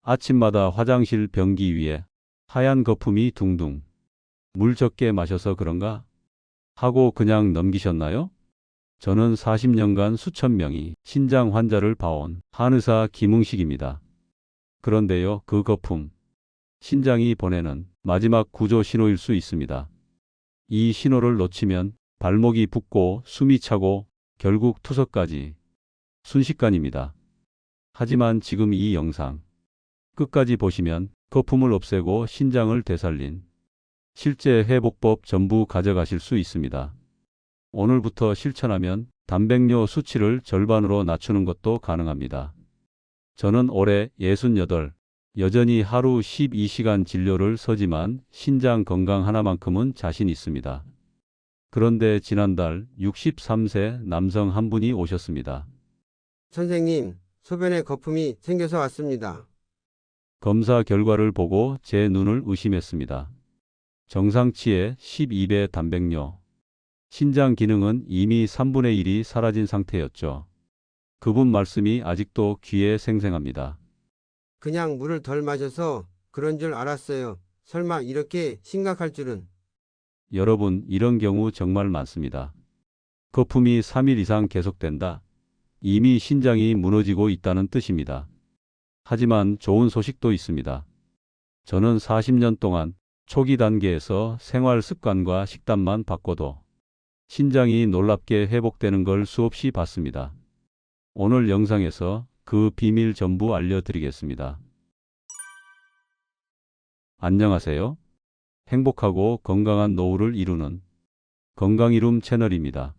아침마다 화장실 변기 위에 하얀 거품이 둥둥. 물 적게 마셔서 그런가? 하고 그냥 넘기셨나요? 저는 40년간 수천 명이 신장 환자를 봐온 한의사 김웅식입니다. 그런데요, 그 거품, 신장이 보내는 마지막 구조 신호일 수 있습니다. 이 신호를 놓치면 발목이 붓고 숨이 차고 결국 투석까지 순식간입니다. 하지만 지금 이 영상 끝까지 보시면 거품을 없애고 신장을 되살린 실제 회복법 전부 가져가실 수 있습니다. 오늘부터 실천하면 단백뇨 수치를 절반으로 낮추는 것도 가능합니다. 저는 올해 68, 여전히 하루 12시간 진료를 서지만 신장 건강 하나만큼은 자신 있습니다. 그런데 지난달 63세 남성 한 분이 오셨습니다. 선생님, 소변에 거품이 생겨서 왔습니다. 검사 결과를 보고 제 눈을 의심했습니다. 정상치의 12배 단백뇨. 신장 기능은 이미 3분의 1이 사라진 상태였죠. 그분 말씀이 아직도 귀에 생생합니다. 그냥 물을 덜 마셔서 그런 줄 알았어요. 설마 이렇게 심각할 줄은. 여러분, 이런 경우 정말 많습니다. 거품이 3일 이상 계속된다. 이미 신장이 무너지고 있다는 뜻입니다. 하지만 좋은 소식도 있습니다. 저는 40년 동안 초기 단계에서 생활 습관과 식단만 바꿔도 신장이 놀랍게 회복되는 걸 수없이 봤습니다. 오늘 영상에서 그 비밀 전부 알려드리겠습니다. 안녕하세요. 행복하고 건강한 노후를 이루는 건강이룸 채널입니다.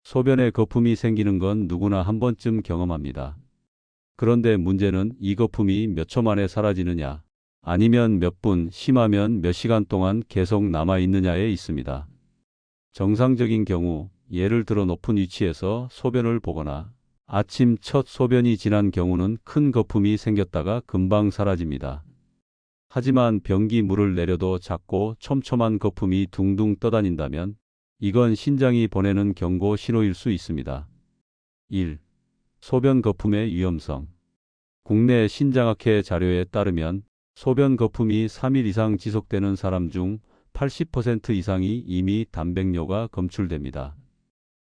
소변에 거품이 생기는 건 누구나 한 번쯤 경험합니다. 그런데 문제는 이 거품이 몇 초 만에 사라지느냐, 아니면 몇 분, 심하면 몇 시간 동안 계속 남아있느냐에 있습니다. 정상적인 경우, 예를 들어 높은 위치에서 소변을 보거나 아침 첫 소변이 지난 경우는 큰 거품이 생겼다가 금방 사라집니다. 하지만 변기 물을 내려도 작고 촘촘한 거품이 둥둥 떠다닌다면 이건 신장이 보내는 경고 신호일 수 있습니다. 1. 소변 거품의 위험성. 국내 신장학회 자료에 따르면 소변 거품이 3일 이상 지속되는 사람 중 80% 이상이 이미 단백뇨가 검출됩니다.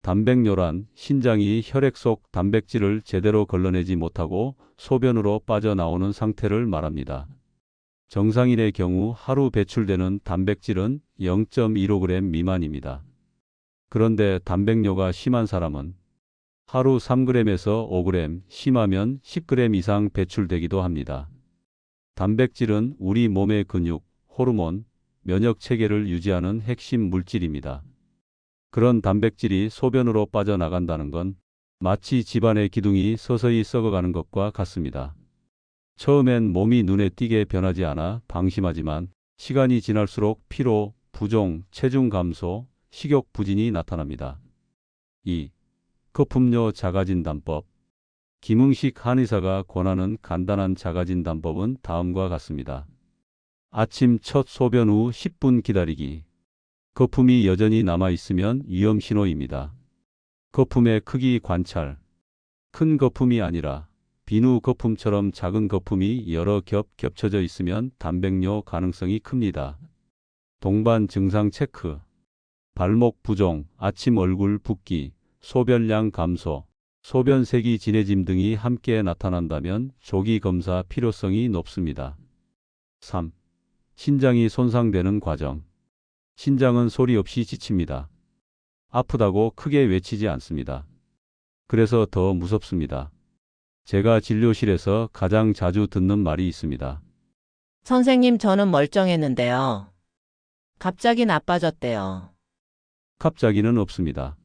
단백뇨란 신장이 혈액 속 단백질을 제대로 걸러내지 못하고 소변으로 빠져나오는 상태를 말합니다. 정상인의 경우 하루 배출되는 단백질은 0.15g 미만입니다. 그런데 단백뇨가 심한 사람은 하루 3g에서 5g, 심하면 10g 이상 배출되기도 합니다. 단백질은 우리 몸의 근육, 호르몬, 면역 체계를 유지하는 핵심 물질입니다. 그런 단백질이 소변으로 빠져나간다는 건 마치 집안의 기둥이 서서히 썩어가는 것과 같습니다. 처음엔 몸이 눈에 띄게 변하지 않아 방심하지만 시간이 지날수록 피로, 부종, 체중 감소, 식욕 부진이 나타납니다. 2. 거품뇨 자가진단법. 김웅식 한의사가 권하는 간단한 자가진단법은 다음과 같습니다. 아침 첫 소변 후 10분 기다리기. 거품이 여전히 남아있으면 위험 신호입니다. 거품의 크기 관찰. 큰 거품이 아니라 비누 거품처럼 작은 거품이 여러 겹 겹쳐져 있으면 단백뇨 가능성이 큽니다. 동반 증상 체크. 발목 부종, 아침 얼굴 붓기, 소변량 감소, 소변색이 진해짐 등이 함께 나타난다면 조기 검사 필요성이 높습니다. 3. 신장이 손상되는 과정. 신장은 소리 없이 지칩니다. 아프다고 크게 외치지 않습니다. 그래서 더 무섭습니다. 제가 진료실에서 가장 자주 듣는 말이 있습니다. 선생님, 저는 멀쩡했는데요. 갑자기 나빠졌대요. 갑자기는 없습니다.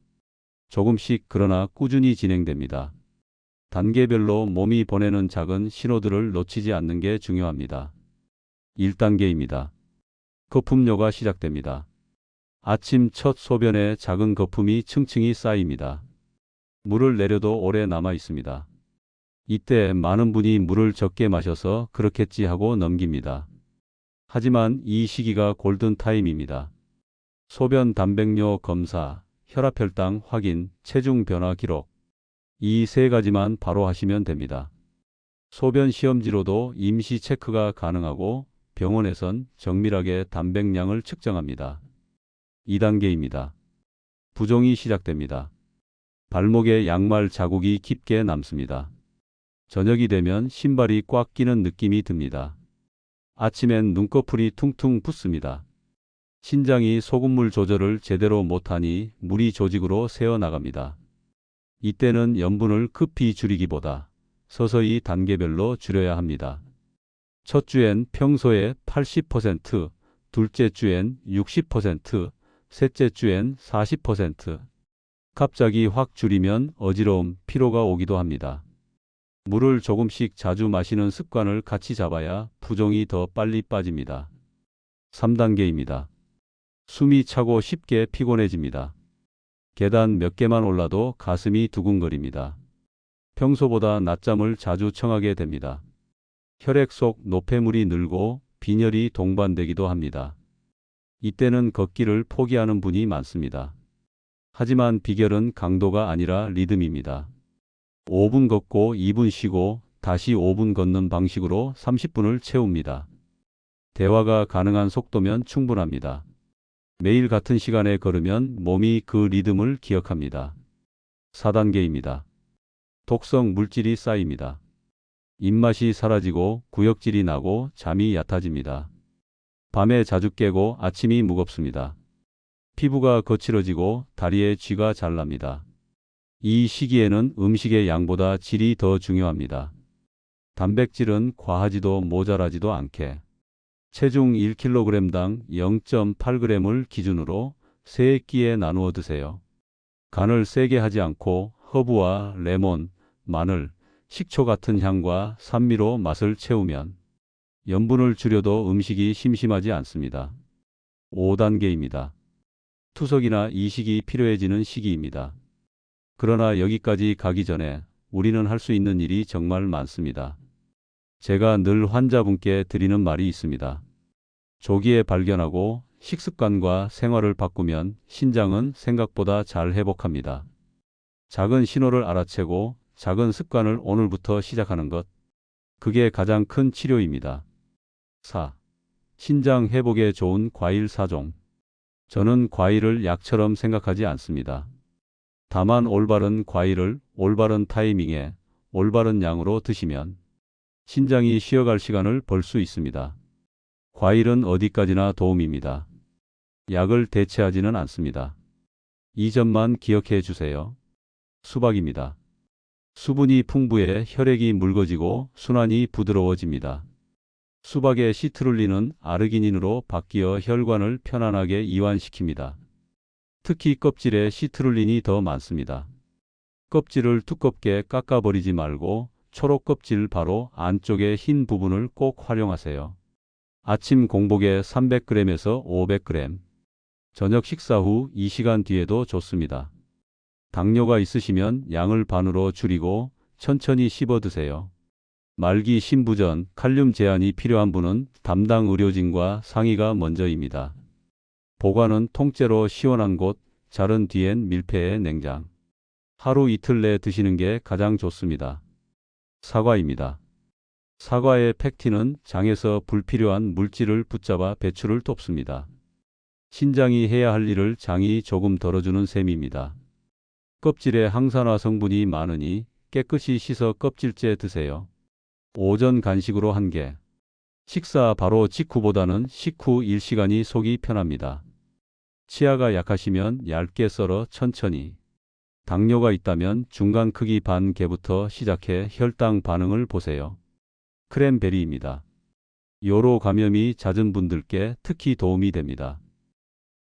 조금씩 그러나 꾸준히 진행됩니다. 단계별로 몸이 보내는 작은 신호들을 놓치지 않는 게 중요합니다. 1단계입니다. 거품뇨가 시작됩니다. 아침 첫 소변에 작은 거품이 층층이 쌓입니다. 물을 내려도 오래 남아 있습니다. 이때 많은 분이 물을 적게 마셔서 그렇겠지 하고 넘깁니다. 하지만 이 시기가 골든타임입니다. 소변 단백뇨 검사, 혈압혈당 확인, 체중 변화 기록. 이 세 가지만 바로 하시면 됩니다. 소변 시험지로도 임시 체크가 가능하고 병원에선 정밀하게 단백량을 측정합니다. 2단계입니다. 부종이 시작됩니다. 발목에 양말 자국이 깊게 남습니다. 저녁이 되면 신발이 꽉 끼는 느낌이 듭니다. 아침엔 눈꺼풀이 퉁퉁 붓습니다. 신장이 소금물 조절을 제대로 못하니 물이 조직으로 새어나갑니다. 이때는 염분을 급히 줄이기보다 서서히 단계별로 줄여야 합니다. 첫 주엔 평소의 80%, 둘째 주엔 60%, 셋째 주엔 40%. 갑자기 확 줄이면 어지러움, 피로가 오기도 합니다. 물을 조금씩 자주 마시는 습관을 같이 잡아야 부종이 더 빨리 빠집니다. 3단계입니다. 숨이 차고 쉽게 피곤해집니다. 계단 몇 개만 올라도 가슴이 두근거립니다. 평소보다 낮잠을 자주 청하게 됩니다. 혈액 속 노폐물이 늘고 빈혈이 동반되기도 합니다. 이때는 걷기를 포기하는 분이 많습니다. 하지만 비결은 강도가 아니라 리듬입니다. 5분 걷고 2분 쉬고 다시 5분 걷는 방식으로 30분을 채웁니다. 대화가 가능한 속도면 충분합니다. 매일 같은 시간에 걸으면 몸이 그 리듬을 기억합니다. 4단계입니다. 독성 물질이 쌓입니다. 입맛이 사라지고 구역질이 나고 잠이 얕아집니다. 밤에 자주 깨고 아침이 무겁습니다. 피부가 거칠어지고 다리에 쥐가 잘 납니다. 이 시기에는 음식의 양보다 질이 더 중요합니다. 단백질은 과하지도 모자라지도 않게 체중 1kg당 0.8g을 기준으로 3끼에 나누어 드세요. 간을 세게 하지 않고 허브와 레몬, 마늘, 식초 같은 향과 산미로 맛을 채우면 염분을 줄여도 음식이 심심하지 않습니다. 5단계입니다. 투석이나 이식이 필요해지는 시기입니다. 그러나 여기까지 가기 전에 우리는 할 수 있는 일이 정말 많습니다. 제가 늘 환자분께 드리는 말이 있습니다. 조기에 발견하고 식습관과 생활을 바꾸면 신장은 생각보다 잘 회복합니다. 작은 신호를 알아채고 작은 습관을 오늘부터 시작하는 것. 그게 가장 큰 치료입니다. 4. 신장 회복에 좋은 과일 4종. 저는 과일을 약처럼 생각하지 않습니다. 다만 올바른 과일을 올바른 타이밍에 올바른 양으로 드시면 신장이 쉬어갈 시간을 벌 수 있습니다. 과일은 어디까지나 도움입니다. 약을 대체하지는 않습니다. 이 점만 기억해 주세요. 수박입니다. 수분이 풍부해 혈액이 묽어지고 순환이 부드러워집니다. 수박의 시트룰린은 아르기닌으로 바뀌어 혈관을 편안하게 이완시킵니다. 특히 껍질에 시트룰린이 더 많습니다. 껍질을 두껍게 깎아버리지 말고 초록 껍질 바로 안쪽의 흰 부분을 꼭 활용하세요. 아침 공복에 300g에서 500g, 저녁 식사 후 2시간 뒤에도 좋습니다. 당뇨가 있으시면 양을 반으로 줄이고 천천히 씹어 드세요. 말기 신부전, 칼륨 제한이 필요한 분은 담당 의료진과 상의가 먼저입니다. 보관은 통째로 시원한 곳, 자른 뒤엔 밀폐해 냉장. 하루 이틀 내 드시는 게 가장 좋습니다. 사과입니다. 사과의 펙틴은 장에서 불필요한 물질을 붙잡아 배출을 돕습니다. 신장이 해야 할 일을 장이 조금 덜어주는 셈입니다. 껍질에 항산화 성분이 많으니 깨끗이 씻어 껍질째 드세요. 오전 간식으로 1개. 식사 바로 직후보다는 식후 1시간이 속이 편합니다. 치아가 약하시면 얇게 썰어 천천히. 당뇨가 있다면 중간 크기 반 개부터 시작해 혈당 반응을 보세요. 크랜베리입니다. 요로 감염이 잦은 분들께 특히 도움이 됩니다.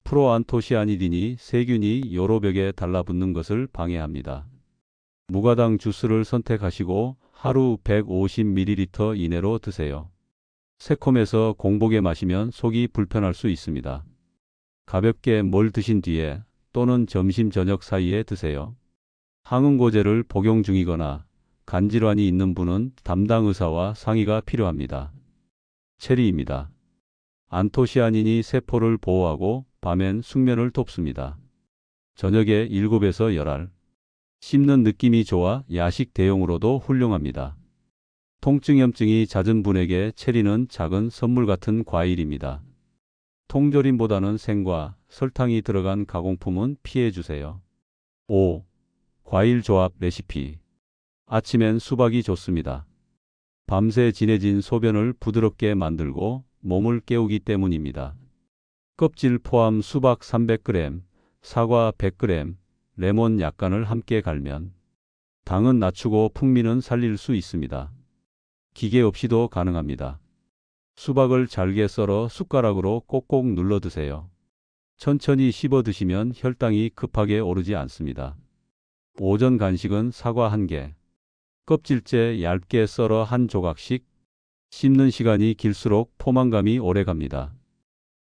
프로안토시아니딘이 세균이 요로벽에 달라붙는 것을 방해합니다. 무가당 주스를 선택하시고 하루 150ml 이내로 드세요. 새콤해서 공복에 마시면 속이 불편할 수 있습니다. 가볍게 뭘 드신 뒤에 또는 점심 저녁 사이에 드세요. 항응고제를 복용 중이거나 간질환이 있는 분은 담당 의사와 상의가 필요합니다. 체리입니다. 안토시아닌이 세포를 보호하고 밤엔 숙면을 돕습니다. 저녁에 7에서 10알. 씹는 느낌이 좋아 야식 대용으로도 훌륭합니다. 통증염증이 잦은 분에게 체리는 작은 선물 같은 과일입니다. 통조림보다는 생과 설탕이 들어간 가공품은 피해 주세요. 5. 과일 조합 레시피. 아침엔 수박이 좋습니다. 밤새 진해진 소변을 부드럽게 만들고 몸을 깨우기 때문입니다. 껍질 포함 수박 300g, 사과 100g, 레몬 약간을 함께 갈면 당은 낮추고 풍미는 살릴 수 있습니다. 기계 없이도 가능합니다. 수박을 잘게 썰어 숟가락으로 꼭꼭 눌러 드세요. 천천히 씹어 드시면 혈당이 급하게 오르지 않습니다. 오전 간식은 사과 1개, 껍질째 얇게 썰어 한 조각씩. 씹는 시간이 길수록 포만감이 오래 갑니다.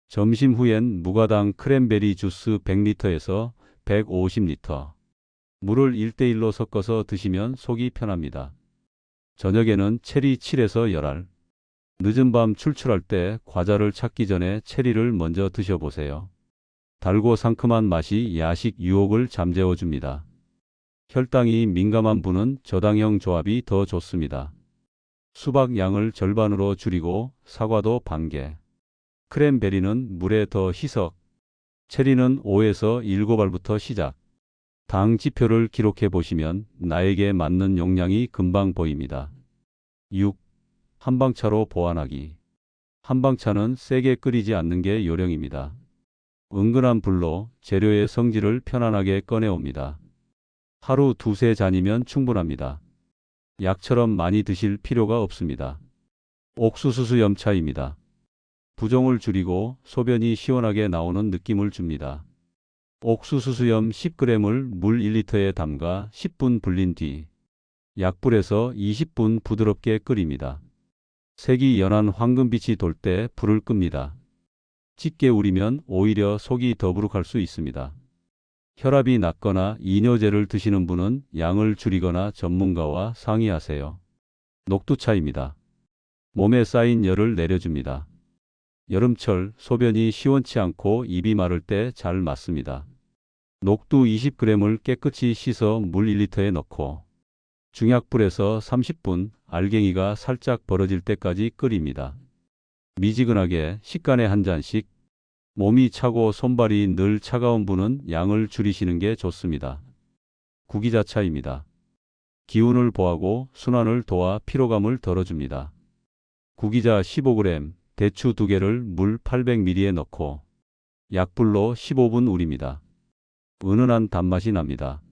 점심 후엔 무가당 크랜베리 주스 100리터에서 150리터. 물을 1대1로 섞어서 드시면 속이 편합니다. 저녁에는 체리 7에서 10알. 늦은 밤 출출할 때 과자를 찾기 전에 체리를 먼저 드셔보세요. 달고 상큼한 맛이 야식 유혹을 잠재워 줍니다. 혈당이 민감한 분은 저당형 조합이 더 좋습니다. 수박 양을 절반으로 줄이고 사과도 반개. 크랜베리는 물에 더 희석. 체리는 5에서 7알부터 시작. 당 지표를 기록해 보시면 나에게 맞는 용량이 금방 보입니다. 6. 한방차로 보완하기. 한방차는 세게 끓이지 않는 게 요령입니다. 은근한 불로 재료의 성질을 편안하게 꺼내옵니다. 하루 2~3잔이면 충분합니다. 약처럼 많이 드실 필요가 없습니다. 옥수수 수염차입니다. 부종을 줄이고 소변이 시원하게 나오는 느낌을 줍니다. 옥수수 수염 10g을 물 1리터에 담가 10분 불린 뒤 약불에서 20분 부드럽게 끓입니다. 색이 연한 황금빛이 돌 때 불을 끕니다. 짙게 우리면 오히려 속이 더부룩할 수 있습니다. 혈압이 낮거나 이뇨제를 드시는 분은 양을 줄이거나 전문가와 상의하세요. 녹두차입니다. 몸에 쌓인 열을 내려줍니다. 여름철 소변이 시원치 않고 입이 마를 때 잘 맞습니다. 녹두 20g을 깨끗이 씻어 물 1리터에 넣고 중약불에서 30분 알갱이가 살짝 벌어질 때까지 끓입니다. 미지근하게 식간에 한 잔씩. 몸이 차고 손발이 늘 차가운 분은 양을 줄이시는 게 좋습니다. 구기자차입니다. 기운을 보하고 순환을 도와 피로감을 덜어줍니다. 구기자 15g, 대추 2개를 물 800ml에 넣고 약불로 15분 우립니다. 은은한 단맛이 납니다.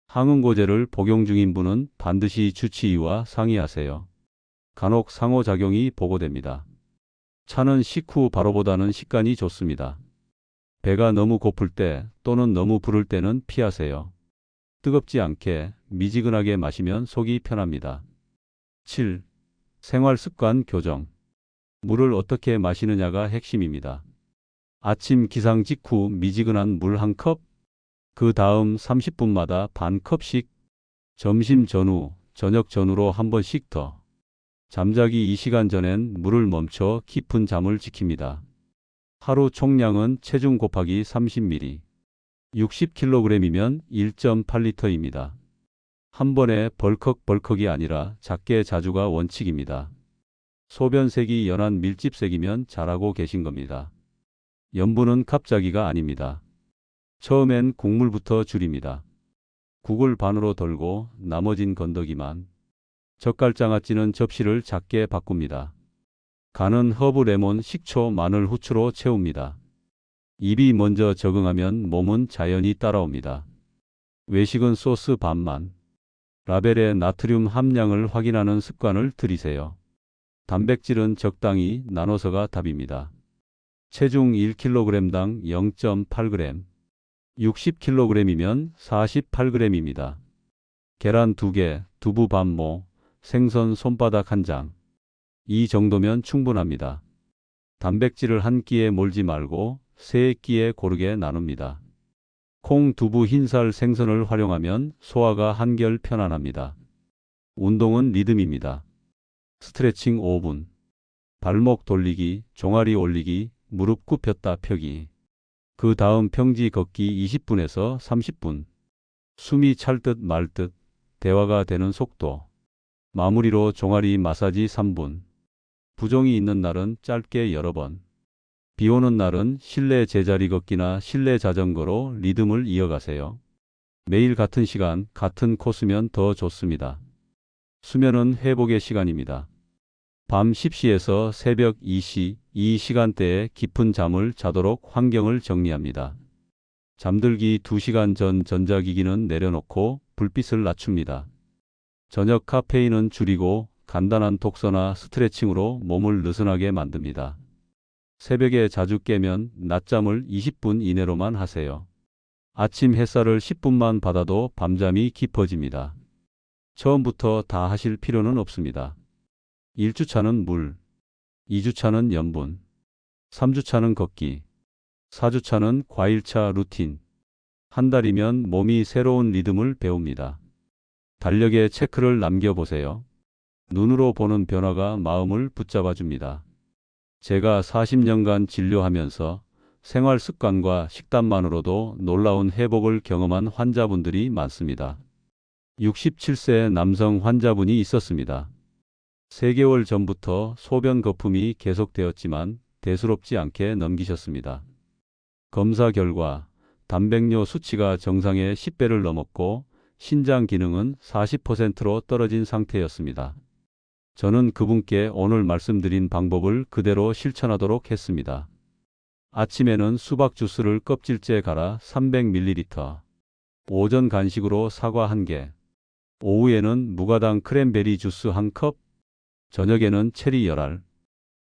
항응고제를 복용 중인 분은 반드시 주치의와 상의하세요. 간혹 상호작용이 보고됩니다. 차는 식후 바로보다는 식간이 좋습니다. 배가 너무 고플 때 또는 너무 부를 때는 피하세요. 뜨겁지 않게 미지근하게 마시면 속이 편합니다. 7. 생활습관 교정. 물을 어떻게 마시느냐가 핵심입니다. 아침 기상 직후 미지근한 물 1컵, 그 다음 30분마다 반 컵씩, 점심 전후, 저녁 전후로 한 번씩 더. 잠자기 2시간 전엔 물을 멈춰 깊은 잠을 지킵니다. 하루 총량은 체중 곱하기 30ml. 60kg이면 1.8리터입니다. 한 번에 벌컥벌컥이 아니라 작게 자주가 원칙입니다. 소변색이 연한 밀집색이면 잘하고 계신 겁니다. 염분은 갑자기가 아닙니다. 처음엔 국물부터 줄입니다. 국을 반으로 덜고 나머진 건더기만. 젓갈장아찌는 접시를 작게 바꿉니다. 간은 허브, 레몬, 식초, 마늘, 후추로 채웁니다. 입이 먼저 적응하면 몸은 자연히 따라옵니다. 외식은 소스 반만. 라벨의 나트륨 함량을 확인하는 습관을 들이세요. 단백질은 적당히 나눠서가 답입니다. 체중 1kg당 0.8g. 60kg이면 48g입니다. 계란 2개, 두부 반모, 생선 손바닥 한 장. 이 정도면 충분합니다. 단백질을 한 끼에 몰지 말고 세 끼에 고르게 나눕니다. 콩, 두부, 흰살, 생선을 활용하면 소화가 한결 편안합니다. 운동은 리듬입니다. 스트레칭 5분. 발목 돌리기, 종아리 올리기, 무릎 굽혔다 펴기. 그 다음 평지 걷기 20분에서 30분. 숨이 찰 듯 말 듯 대화가 되는 속도. 마무리로 종아리 마사지 3분. 부종이 있는 날은 짧게 여러 번. 비 오는 날은 실내 제자리 걷기나 실내 자전거로 리듬을 이어가세요. 매일 같은 시간, 같은 코스면 더 좋습니다. 수면은 회복의 시간입니다. 밤 10시에서 새벽 2시, 이 시간대에 깊은 잠을 자도록 환경을 정리합니다. 잠들기 2시간 전 전자기기는 내려놓고 불빛을 낮춥니다. 저녁 카페인은 줄이고 간단한 독서나 스트레칭으로 몸을 느슨하게 만듭니다. 새벽에 자주 깨면 낮잠을 20분 이내로만 하세요. 아침 햇살을 10분만 받아도 밤잠이 깊어집니다. 처음부터 다 하실 필요는 없습니다. 1주차는 물, 2주차는 염분, 3주차는 걷기, 4주차는 과일차 루틴. 한 달이면 몸이 새로운 리듬을 배웁니다. 달력에 체크를 남겨보세요. 눈으로 보는 변화가 마음을 붙잡아 줍니다. 제가 40년간 진료하면서 생활 습관과 식단만으로도 놀라운 회복을 경험한 환자분들이 많습니다. 67세 남성 환자분이 있었습니다. 3개월 전부터 소변 거품이 계속되었지만 대수롭지 않게 넘기셨습니다. 검사 결과 단백뇨 수치가 정상의 10배를 넘었고 신장 기능은 40%로 떨어진 상태였습니다. 저는 그분께 오늘 말씀드린 방법을 그대로 실천하도록 했습니다. 아침에는 수박 주스를 껍질째 갈아 300ml, 오전 간식으로 사과 1개, 오후에는 무가당 크랜베리 주스 1컵, 저녁에는 체리 열알,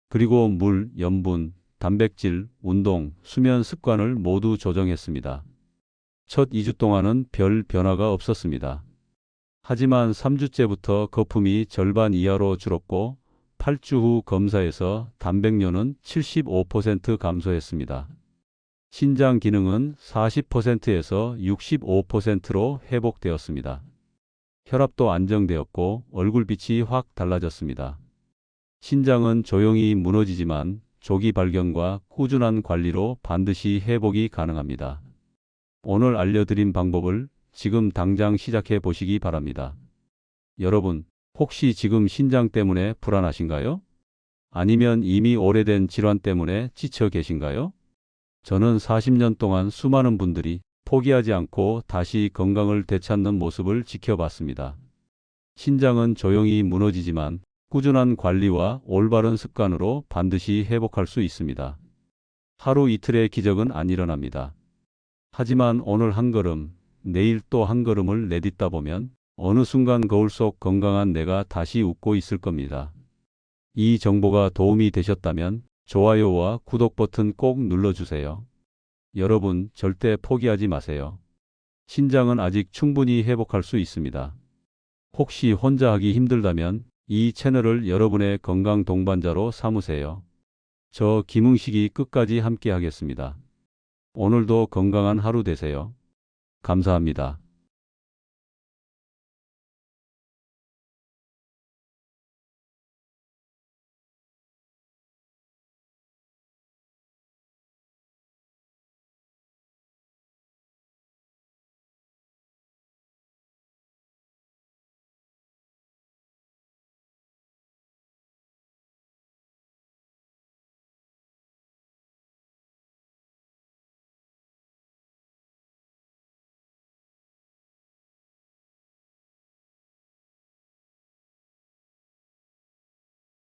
그리고 물, 염분, 단백질, 운동, 수면 습관을 모두 조정했습니다. 첫 2주 동안은 별 변화가 없었습니다. 하지만 3주째부터 거품이 절반 이하로 줄었고 8주 후 검사에서 단백뇨는 75% 감소했습니다. 신장 기능은 40%에서 65%로 회복되었습니다. 혈압도 안정되었고 얼굴빛이 확 달라졌습니다. 신장은 조용히 무너지지만 조기 발견과 꾸준한 관리로 반드시 회복이 가능합니다. 오늘 알려드린 방법을 지금 당장 시작해 보시기 바랍니다. 여러분, 혹시 지금 신장 때문에 불안하신가요? 아니면 이미 오래된 질환 때문에 지쳐 계신가요? 저는 40년 동안 수많은 분들이 포기하지 않고 다시 건강을 되찾는 모습을 지켜봤습니다. 신장은 조용히 무너지지만 꾸준한 관리와 올바른 습관으로 반드시 회복할 수 있습니다. 하루 이틀의 기적은 안 일어납니다. 하지만 오늘 한 걸음, 내일 또 한 걸음을 내딛다 보면 어느 순간 거울 속 건강한 내가 다시 웃고 있을 겁니다. 이 정보가 도움이 되셨다면 좋아요와 구독 버튼 꼭 눌러주세요. 여러분, 절대 포기하지 마세요. 신장은 아직 충분히 회복할 수 있습니다. 혹시 혼자 하기 힘들다면 이 채널을 여러분의 건강 동반자로 삼으세요. 저 김응식이 끝까지 함께 하겠습니다. 오늘도 건강한 하루 되세요. 감사합니다.